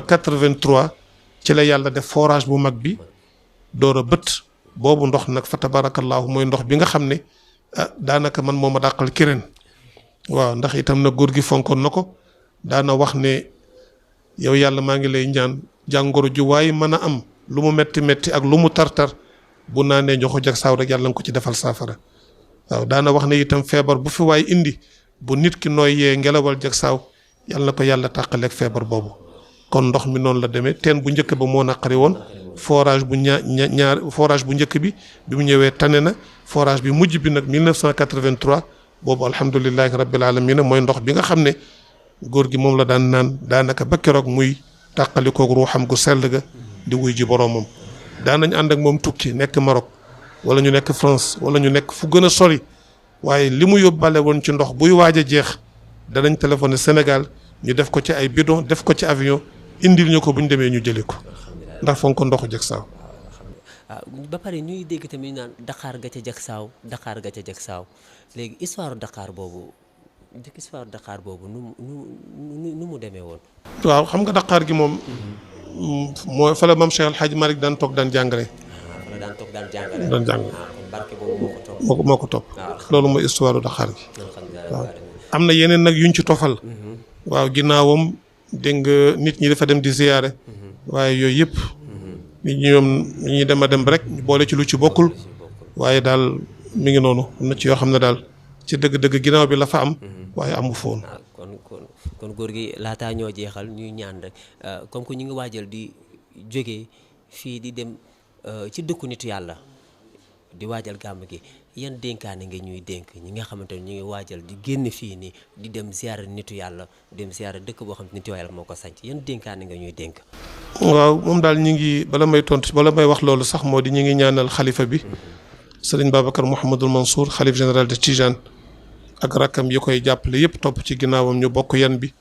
1983 ci la yàlla def forage bu mag bi door a bët boobu ndox nag fa tabarakallahu mooy ndox bi nga xam ne daanaka man moo ma dàqal kireen waaw ndax itam na góor gi fonkoon na ko daana wax ne yow yàlla maa ngi lay ñaan jàngoro ju waaye mën a am lu mu metti ak lu mu tartar bu naanee ñoxo jagsaaw rek yàlla nga ko ci defal saafara waaw daana wax ne itam feebar bu fi waay indi bu nit ki nooy yee ngelawal jagsaaw yàlla na ko yàlla tàqaleeg feebar boobu kon ndox mi noonu la demee teen bu njëkk ba moo naqari woon forage bu forage bu njëkk bi mu ñëwee tane na forage bi mujj bi nag 1983 boobu alhamdulilahi rabbil alamin mooy ndox bi nga xam ne góor gi moom la daan naan daanaka ba keroog muy tàqalikoog ruuxam gu sell ga di wuy ji boroomam daanañ ànd ak moom tukki nekk Maroc wala ñu nekk France wala ñu nekk fu gën a sori waaye li mu yóbbale woon ci ndox buy waaj a jeex danañ téléphoné Sénégal ñu def ko ci ay bidon def ko ci avion indil ñu ko bu ñu demee ñu jëli ko ndax fonk ko ndoxu jagsaaw. ba pare ñuy dégg tamit naan Dakar ga ca jagsaaw léegi histoire Dakar boobu nu mu demee woon. waaw xam nga Dakar gi moom. mooy fa la maam Cheikh El Hadj Malick daan toog daan jàngale. daan jàngale. barke boobu moo ko topp. loolu mooy histoire Dakar gi. waaw am na yeneen nag yuñ ci tofal. waaw ginnaawam dégg nga nit ñi dafa dem di ziyaare. waaye yooyu yëpp. nit ñi ñoom ñi dem a dem rek boole ci lu ci bokkul. waaye daal mi ngi noonu am na ci yoo xam ne daal ci dëgg-dëgg ginnaaw bi la fa am. waaye amu fa woon. kon góor gi laataa ñoo jeexal ñuy ñaan rek comme que ñu ngi waajal di jógee fii di dem ci dëkku nitu yàlla di waajal gàmm gi yan dénkaane nga ñuy dénk ñi nga xamante ne ñu ngi waajal di génn fii nii di dem ziyaara nitu yàlla dem ziyaara dëkk boo xam ne nitu yàlla moo ko sanc yan dénkaane nga ñuy dénk. waaw moom daal ñi ngi bala may wax loolu sax moo di ñi ngi ñaanal xalifa bi sëriñ Babacar Mouhamadul Mansour xalif général de Tijane ak rakkam yi koy jàppale yëpp topp ci ginnaawam ñu bokk yan bi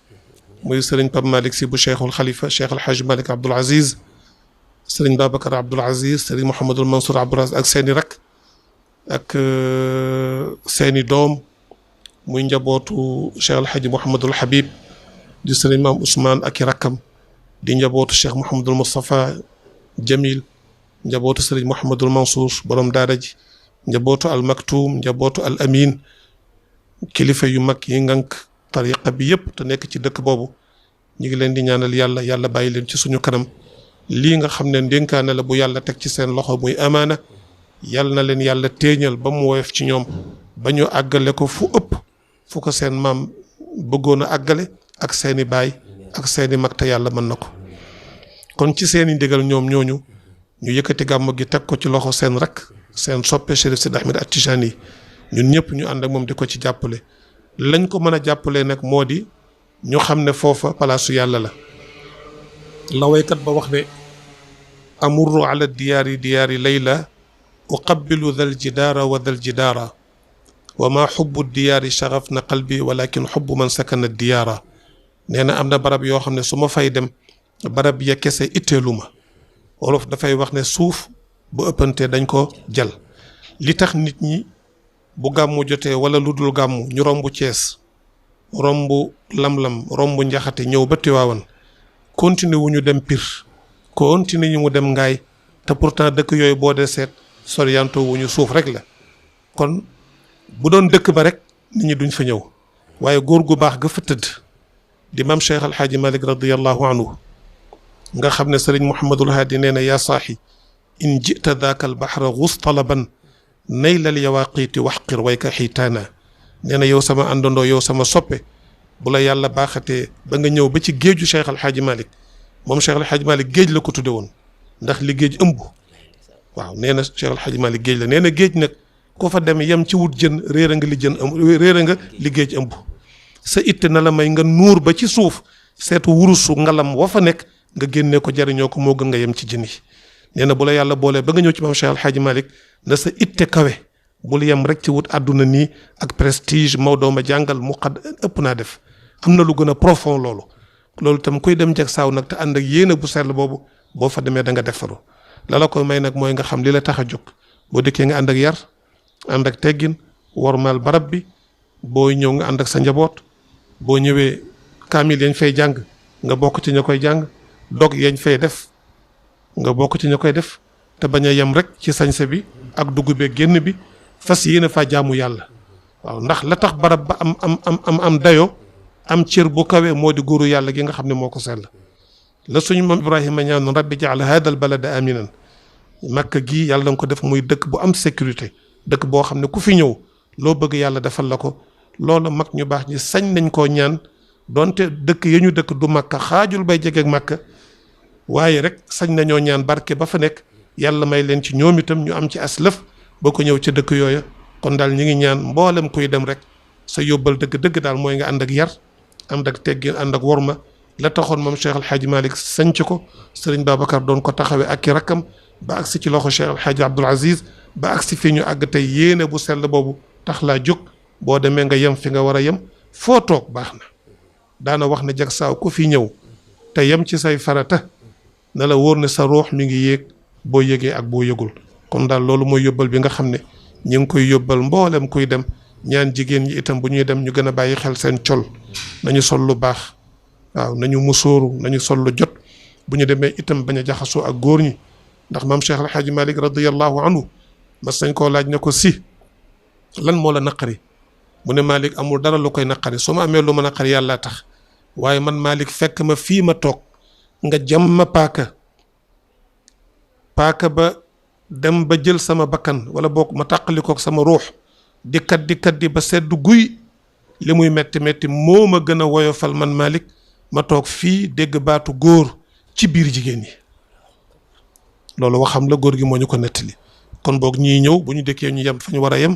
muy sëriñ Pape Malick Sy bu cheikhul xalifa cheikh alhaj Malick Abdoul Aziz sëriñ Babacar Abdoul Aziz sëriñ Mouhamadul Mansour Abdoul Aziz ak seeni rak ak seeni doom muy njabootu cheikh alhaj Mouhamadul Habib di sëriñ maam Ousmane ak i rakkam di njabootu cheikh Mouhamadul Moustapha Jamil njabootu sëriñ Mouhamadul Mansour borom daara ji njabootu al Maktoum njabootu al Amin kilifa yu mag yi ngànk tariqa bi yëpp te nekk ci dëkk boobu ñu ngi leen di ñaanal yàlla bàyyi leen ci suñu kanam lii nga xam ne ndénkaane la bu yàlla teg ci seen loxo muy amaana yàlla na leen yàlla téeñal ba mu woyof ci ñoom ba ñu àggale ko fu ëpp fu ko seen maam bëggoon a àggale ak seeni baay ak seeni mag te yàlla mën na ko kon ci seeni ndigal ñoom ñooñu ñu yëkkati gàmm gi teg ko ci loxo seen rak seen soppe Chérif Sidi Ahmed At-Tijani yi ñun ñëpp ñu ànd ak moom di ko ci jàppale lañ ko mën a jàppale nag moo di ñu xam ne foofa palaasu yàlla la waykat ba wax ne amurru ala diyaari layla uqabbilu dal jidaara wa dal jidaara wa ma xubbu diyaari shaxaf na qalbi walakin xubbu man sakana diyaara nee na am na barab yoo xam ne su ma fay dem barab ya kese itteelu ma wolof dafay wax ne suuf bu ëppantee dañ ko jël li tax nit ñi bu gàmmu jotee wala lu dul gàmmu ñu romb Cees romb lam-lam romb njaxate ñëw ba Tiwaawan continuer wu ñu dem Pire continuer ñu mu dem Ngaay te pourtant dëkk yooyu boo dee seet sorianto wu ñu suuf rek la kon bu doon dëkk ba rek nit ñi duñ fa ñëw waaye góor gu baax ga fa tëdd di maam Cheikh Alhaaji Malick radiyallahu anhu nga xam ne sëriñ Mouhamadul Haadi nee na yaa saaxi in jita daaka al baxra gus talaban naylal yawaqiiti waxqir wayka xiitaana nee na yow sama àndandoo yow sama soppe bu la yàlla baaxatee ba nga ñëw ba ci géeju Cheikh Alhaaji Malick moom Cheikh Alhaaji Malick géej la ko tudde woon ndax li géej ëmb waaw nee na Cheikh Alhaaji Malick géej la nee na géej nag ko fa dem yem ci wut jën réer a nga li jën ëmb réer a nga li géej ëmb sa itte na la may nga nuur ba ci suuf seetu wurusu ngalam wa fa nekk nga génnee ko jariñoo ko moo gën nga yem ci jën yi nee na bu la yàlla boolee ba nga ñëw ci maam Cheikh Alhaaji Malick na sa itte kawe bul yem rek ci wut àdduna nii ak prestige Maodo ma jàngal mu xad ëpp naa def am na lu gën a profond loolu tam kuy dem jag saaw nag te ànd ak yéene bu sell boobu boo fa demee da nga defaru la la ko may nag mooy nga xam li la tax a jóg boo dikkee nga ànd ak yar ànd ak teggin wormaal barab bi boo ñëw nga ànd ak sa njaboot boo ñëwee kaamil yañ fay jàng nga bokk ci ña koy jàng dog yañ fay def nga bokk ci ña koy def te bañ a yem rek ci sañse bi ak dugg beeg génn bi fas yéene faa jaamu yàlla waaw ndax la tax barab ba am dayoo am cër bu kawe moo di góoru yàlla gi nga xam ne moo ko sell la suñu maam Ibrahima ñaanoon rabbi jaal haadal balada aminan makka gii yàlla nga ko def muy dëkk bu am sécurité dëkk boo xam ne ku fi ñëw loo bëgg yàlla defal la ko loolu mag ñu baax ñi sañ nañ koo ñaan donte dëkk ya ñu dëkk du makka xaajul bay jegeeg makka waaye rek sañ nañoo ñaan barke ba fa nekk yàlla may leen ci ñoom itam ñu am ci aslëf boo ko ñëw ca dëkk yooya kon daal ñu ngi ñaan mboolem kuy dem rek sa yóbbal dëgg-dëgg daal mooy nga ànd ak yar ànd ak teggin ànd ak worma la taxoon moom Cheikh Alhaaji Malick sanc ko sëriñ Babacar doon ko taxawee ak ki rakkam ba agsi ci loxo Cheikh Alhaaji Abdoul Aziz ba agsi fii ñu àgg tey yéene bu sell boobu tax laa jóg boo demee nga yem fi nga war a yem foo toog baax na daana wax ne jag saaw ku fi ñëw te yem ci say farata na la wóor ne sa ruux mi ngi yéeg boo yëgee ak boo yëgul kon daal loolu mooy yóbbal bi nga xam ne ñi ngi koy yóbbal mboolem kuy dem ñaan jigéen ñi itam bu ñuy dem ñu gën a bàyyi xel seen col nañu sol lu baax waaw nañu musóoru nañu sol lu jot bu ñu demee itam bañ a jaxasoo ak góor ñi ndax maam Cheikh Alhaaji Malick radiyallahu anhu mas nañ koo laaj ne ko si lan moo la naqari mu ne Malick amul dara lu koy naqari su ma amee lu ma naqari yàlla tax waaye man Malick fekk ma fii ma toog nga jam ma paaka ba dem ba jël sama bakkan wala boog ma tàqalikook sama ruux di kat di ba seddu guy li muy metti metti moo ma gën a woyofal man Malick ma toog fii dégg baatu góor ci biir jigéen ñi loolu waxam la, góor gi moo ñu ko nettali. kon boog ñii ñëw bu ñu dëkkee ñu yem fa ñu war a yem,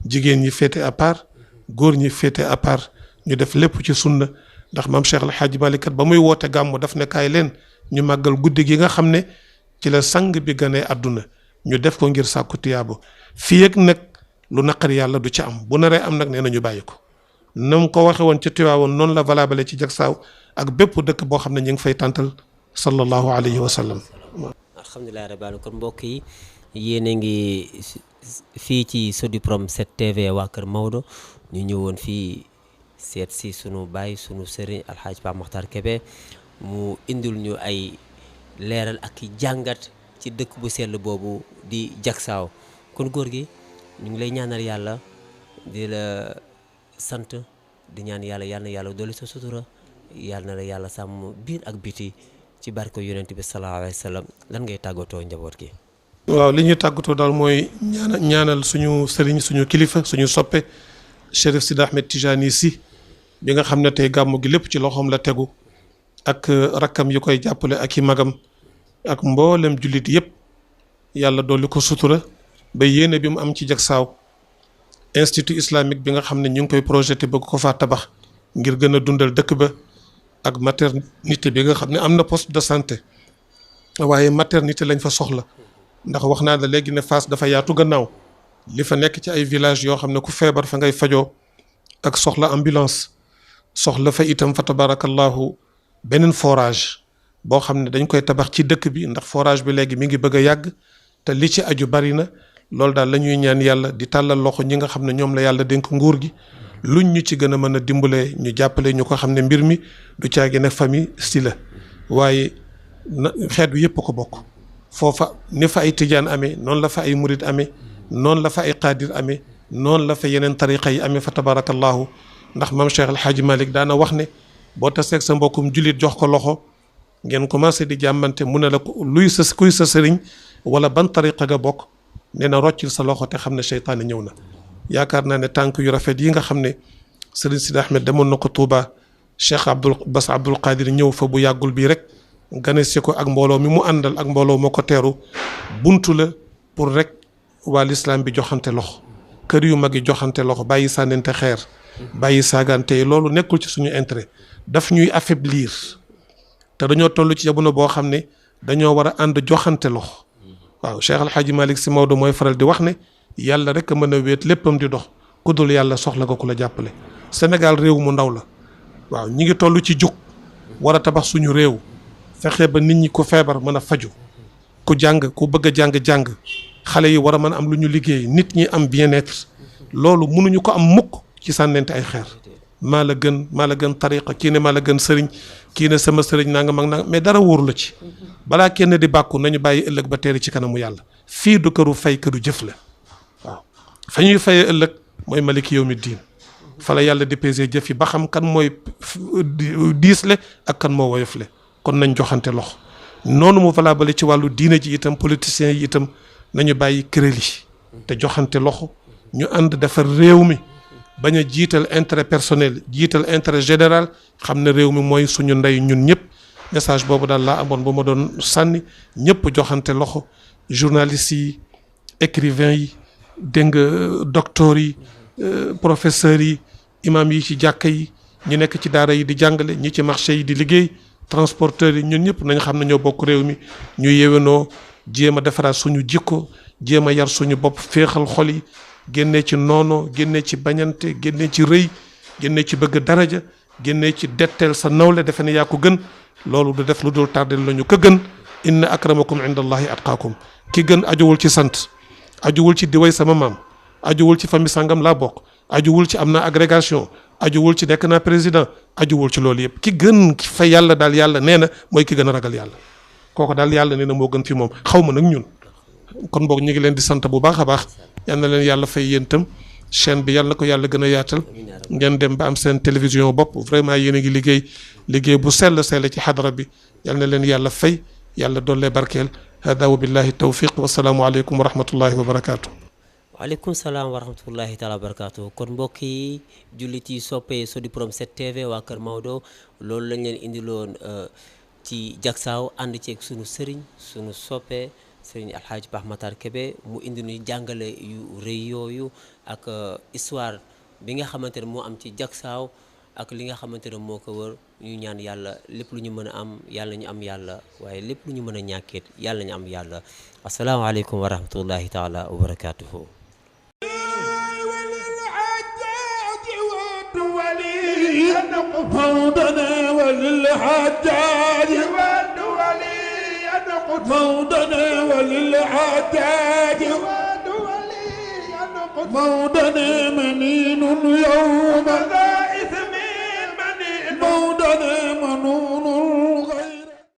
jigéen ñi féete à part, góor ñi féete à part, ñu def lépp ci sunna. ndax maam Cheikh El Hadj Malick kat ba muy woote gàmmu daf ne kaay leen ñu màggal guddi gi nga xam ne ci la sang bi gënee àdduna, ñu def ko ngir sàkku tiyaabo. fii ak nag lu naqari yàlla du ci am, bu naree am nag nee na ñu bàyyi ko. na mu ko waxe woon ci Tiwaawoon noonu la valable ci Jaksaaw ak bépp dëkk boo xam ne ñu ngi fay tàntal sallallahu alayhi wa sallam. alhamdulilah rabbil aalamiin. kon mbokk yi yéen a ngi fii ci Sodiprom 7TV waa Kër Maodo, ñu ñëwoon fii seet si sunu baay sunu sëriñ Alxaaj Pape Makhtar Kébé mu indil ñu ay leeral ak jàngat ci dëkk bu sell boobu di Jaksaaw. kon góor gi ñu ngi lay ñaanal yàlla, di la sant, di ñaan yàlla yal na yàlla dolli sa sutura, yal na la yàlla sàmm biir ak biti ci barke yonent bi sallallahu alayhi wa sallam. lan ngay tàggatoo njaboot gi? waaw li ñuy tàggatoo daal mooy ñaanal suñu sëriñ, suñu kilifa, suñu soppe Chérif Sidi Ahmed Tijani Sy bi nga xam ne tey gàmmu gi lépp ci loxoom la tegu, ak rakkam yi koy jàppale ak i magam ak mboolem jullit yëpp. yàlla dolli ko sutura ba yéene bi mu am ci Jaksaaw, institut islamique bi nga xam ne ñu ngi koy projeté bëgg ko faa tabax ngir gën a dundal dëkk ba, ak maternité bi nga xam ne am na poste de santé waaye maternité lañ fa soxla. ndax wax naa la léegi ne Fass dafa yaatu gannaaw, li fa nekk ci ay village yoo xam ne ku feebar fa ngay fajoo, ak soxla ambulance, soxla fa itam fa tabarakallahu beneen forage boo xam ne dañ koy tabax ci dëkk bi, ndax forage bi léegi mi ngi bëgg a yàgg te li ci aju bari na. loolu daal la ñuy ñaan yàlla, di tàllal loxo ñi nga xam ne ñoom la yàlla dénk nguur gi, luñ ñu ci gën a mën a dimbalee ñu jàppale ñu ko, xam ne mbir mi du caagi nag famille si la waaye xeet wi yëpp ko bokk. foofa ni fa ay tijaan amee noonu la fa ay murid amee, noonu la fa ay qaadir amee, noonu la fa yeneen tariqa yi amee fa tabarakallahu. ndax maam Cheikh El Hadj Malick daana wax ne boo taseeg sa mbokkum jullit jox ko loxo, ngeen commencé di jàmmante, mu ne la kuy sa sëriñ wala ban tariqa nga bokk, nee na roccil sa loxo te xam ne seytaane ñëw na. yaakaar naa ne tànk yu rafet yi nga xam ne Serigne Sidi Ahmed demoon na ko Touba, Cheikh Abdoul Qadir ñëw fa bu yàggul bii rek, gane si ko ak mbooloo mi mu àndal ak mbooloo moo ko teeru, buntu la pour rek waa l'islam bi joxante loxo, kër yu mag yi joxante loxo, bàyyi sànnente xeer, bàyyi saagante yi. loolu nekkul ci suñu intérêt, daf ñuy affaiblir te dañoo toll ci jamono boo xam ne dañoo war a ànd joxante loxo. waaw Cheikh El Hadj Malick Sy Maodo mooy faral di wax ne yàlla rek a mën a wéet léppam di dox, ku dul yàlla soxla nga ku la jàppale. Sénégal réew mu ndaw la, waaw ñi ngi toll ci jug war a tabax suñu réew, fexe ba nit ñi ku feebar mën a faju, ku jàng ku bëgg a jàng xale yi war a mën a am lu ñu liggéey, nit ñi am bien-être. loolu mënuñu ko am mukk ci sànnente ay xeer. maa la gën tariqa, kii ne maa la gën sëriñ, kii ne sama sëriñ nangam ak nangam, mais dara wóoru la ci. balaa kenn di bàkku nañu bàyyi ëllëg ba teeri ci kanamu yàlla. fii du këru fay, këru jëf la. waaw fa ñuy fayee ëllëg mooy maliki yawmi diin, fa la yàlla di peser jëf yi ba xam kan mooy diisle ak kan moo woyofle. kon nañ joxante loxo. noonu mu valable ci wàllu diine ji itam, politiciens yi itam nañu bàyyi kuréel yi te joxante loxo, ñu ànd defar réew mi, bañ a jiital intérêt personnel, jiital intérêt général, xam ne réew mi mooy suñu ndey ñun ñëpp. message boobu daal laa amoon bu ma doon sànni. ñëpp joxante loxo, journalistes yi, écrivains yi, dégg nga docteurs yi, professeurs yi, imam yi ci jàkka yi, ñu nekk ci daara yi di jàngale, ñi ci marché yi di liggéey, transporteurs yi, ñun ñëpp nañ xam ne ñoo bokk réew mi. ñu yewenoo jéem a defaraat suñu jikko, jéem a yar suñu bopp, féexal xol yi, génnee ci noono, génnee ci bañante, génnee ci rëy, génnee ci bëgg daraja, génnee ci detteel sa nawle defe ne yaa ko gën. loolu du def lu dul tardel lañu ko gën. inna akramakum inda allahi atqaakum. ki gën ajuwul ci sant, ajuwul ci diway sama maam, ajuwul ci famille sangam laa bokk, ajuwul ci am naa agrégation, ajuwul ci nekk naa président, ajuwul ci loolu yëpp. ki gën fa yàlla daal, yàlla nee na mooy ki gën a ragal yàlla. kooku daal yàlla nee na moo gën fi moom, xaw ma nag ñun. kon boog ñu ngi leen di sant bu baax a baax. yal na leen yàlla fay yéen itam. chaîne bi yàlla na ko yàlla gën a yaatal, ngeen dem ba am seen télévision bopp. vraiment yéen a ngi liggéey bu sell ci xadara bi. yal na leen yàlla fay, yàlla doole barkeel. hada wa billahi tawfiq, wasalaamu aleykum wa rahmatullahi wa barakaatu. waaleykum salaam wa rahmatullahi taala wa barakaatu kon mbokk yi jullit yi soppee Sodiprom 7 TV waa Kër Maodo loolu lañ leen indiloon ci jagsaaw ànd ceeg sunu sëriñ sunu soppee sëriñ Alxaaji Pape Matar Kébé mu indi nu jàngale yu rëy yooyu ak histoire bi nga xamante ne moo am ci jagsaaw ak li nga xamante ne moo ko wër ñu ñaan yàlla lépp lu ñu mën a am yàlla ñu am yàlla waaye lépp lu ñu mën a ñàkkeet yàlla ñu am yàlla asalaamaaleykum wa rahmatullahi taala wa barakaatuhu. موضنا وللحجاج موضنا وللحجاج موضنا منين يوم